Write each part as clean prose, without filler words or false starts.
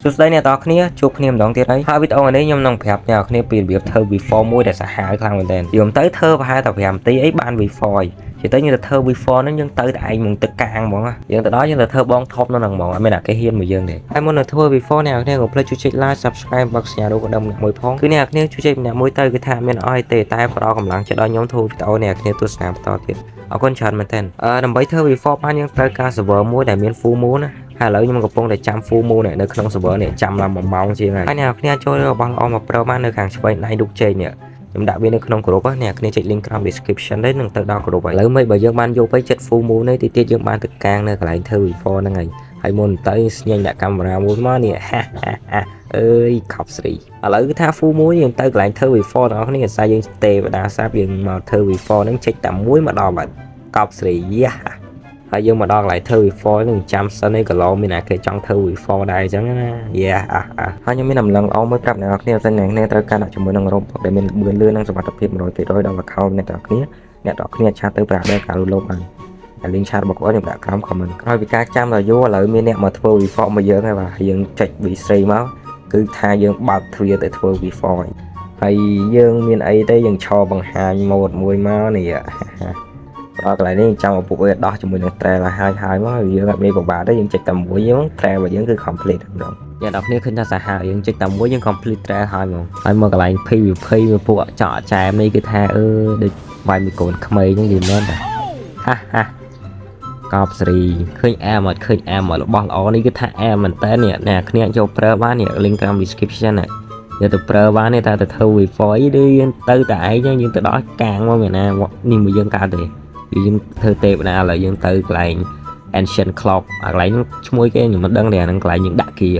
សួស្តីអ្នកទាំងអស់គ្នាជួបគ្នាម្ដងទៀតហើយហើយវីដេអូនេះខ្ញុំនឹងប្រាប់អ្នកទាំងអស់គ្នាពីរបៀបធ្វើ V4 មួយដែលសាហាវខ្លាំងមែនទែនយំទៅធ្វើប្រហែលតែ5នាទីអីបាន V4 ហើយជាទៅយើងទៅធ្វើ V4 ហ្នឹងយើងទៅតែឯងមកទឹកកាងហ្មងយើងទៅដល់យើងទៅធ្វើបងថប់នៅហ្នឹងហ្មងអត់មានអ្នកគេហ៊ានមកយើងទេហើយមុននឹងធ្វើ V4 អ្នកទាំងអស់គ្នាកុំភ្លេចជួយចុច Like Subscribe បើសញ្ញារូបកណ្ដឹងម្នាក់មួយផងគឺអ្នកទាំងអស់គ្នាជួយចុចម្នាក់មួយទៅគឺថាមានអស់ទេតែផ្ដល់កម្លាំងចិត្តដល់ខ្ញុំធ្វើវីដេអូអ្នកទាំងអស់គ្នាទស្សនាបន្តទៀតអរគុណច្រើនមែនទែនដើម្បីធ្វើ V4 បានយើងត្រូវការ server មួយដែលមាន full moon ណាហើយឥឡូវខ្ញុំកំពុងតែចាំ full moon នៅក្នុង server នេះចាំឡើង1ម៉ោងជាងហើយអ្នកនរចូលរបស់ល្អមកប្រើបាននៅខាងឆ្វេងដៃរូបជ័យនេះខ្ញុំដាក់វានៅក្នុង group អ្នកគ្នាចុច link ក្រោម description នេះនឹងទៅដល់ group ហើយឥឡូវមិនបើយើងបានយកទៅចិត្ត full moon នេះទីទៀតយើងបានទៅកាងនៅកន្លែងធ្វើ V4 ហ្នឹងហើយមុនទៅស្ញែងដាក់កាមេរ៉ាមួយមកនេះអើយខប់ស្រីឥឡូវគឺថា full moon យើងទៅកន្លែងធ្វើ V4 ទាំងអស់គ្នាអាសាយើងទេវតាសាបយើងមកធ្វើ V4 ហ្នឹងចុចតែមួយមកដល់បាត់កប់ស្រីហើយយើងមកដល់កន្លែងធ្វើ V4 នឹងចាំសិនឯងកន្លងមានអ្នកគេចង់ធ្វើ V4 ដែរអញ្ចឹងណាហើយខ្ញុំមានដំណឹងល្អមួយប្រាប់អ្នកនរគ្នាសិនអ្នកគ្នាត្រូវការដាក់ជាមួយនឹងរ៉ូបដែលមានល្បឿនលឿននិងសុវត្ថិភាព 100% ដល់ account អ្នកនរគ្នាឆាតទៅប្រាប់ដែរការលូតបានហើយ link ឆាតរបស់គាត់ខ្ញុំដាក់ក្រោម comment ក្រោយពីការចាំដល់យូរឥឡូវមានអ្នកមកធ្វើ V4 មកយើងហើយបាទយើងចុច V3 មកគឺថាយើងបើកទ្វារទៅធ្វើ V4 ហើយយើងមានអីទេយើងឈរបង្ហាញ mode មួយមកនេះដល់កន្លែងនេះចាំឪពុកវាដោះជាមួយនឹង trail ហើយមកយើងអត់មានពិបាកទេយើងចុចតែមួយយើង trail របស់យើងគឺ complete ម្ដងអ្នកនរគ្នាឃើញថាសាហាវយើងចុចតែមួយយើង complete trail ហើយហ្មងហើយមកកន្លែង PVP វាពួកចောက်ចែមនេះគឺថាដូចវាយមួយកូនក្មេងហ្នឹងនិយាយមែនតាកោបសេរីឃើញអាមអត់ឃើញអាមរបស់ល្អនេះគឺថាអាមមែនតើអ្នកគ្នាយកប្រើបាននេះ link ក្រោម description ហ្នឹងយកទៅប្រើបានទេតែទៅធ្វើ V4 ឬយើងទៅតែឯងយើងទៅដល់កាងមកមានណានេះមួយយើងកើតទេយើងធ្វើទេបណ្ណាឥឡូវយើងទៅកន្លែង ancient clock កន្លែងឈ្មោះគេខ្ញុំមិនដឹងទេអាហ្នឹងកន្លែងយើងដាក់គៀ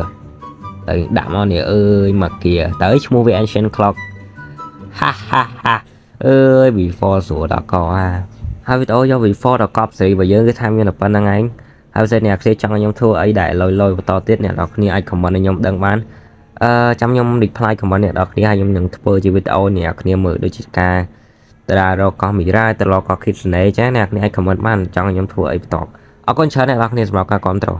ទៅដាក់មកនេះអើយមកគៀទៅឈ្មោះវា ancient clock អើយ V4 ស្រួលដល់កហើយវីដេអូយក V4 ដល់កប់សេរីរបស់យើងគឺថាមានតែប៉ុណ្្នឹងឯងហើយបើអ្នកគ្នាចង់ឲ្យខ្ញុំធ្វើអីដែលលយបន្តទៀតអ្នកនរគ្នាអាច comment ឲ្យខ្ញុំដឹងបានចាំខ្ញុំ reply comment អ្នកនរគ្នាហើយខ្ញុំនឹងធ្វើជាវីដេអូអ្នកនរគ្នាមើលដូចជាការតារារកកោះមីរ៉ាទៅរកកោះគិតស្នេហ៍ចាអ្នកនរគ្នាអាច comment បានចង់ឲ្យខ្ញុំធ្វើអីបន្តអរគុណច្រើនអ្នកនរគ្នាសម្រាប់ការគាំទ្រ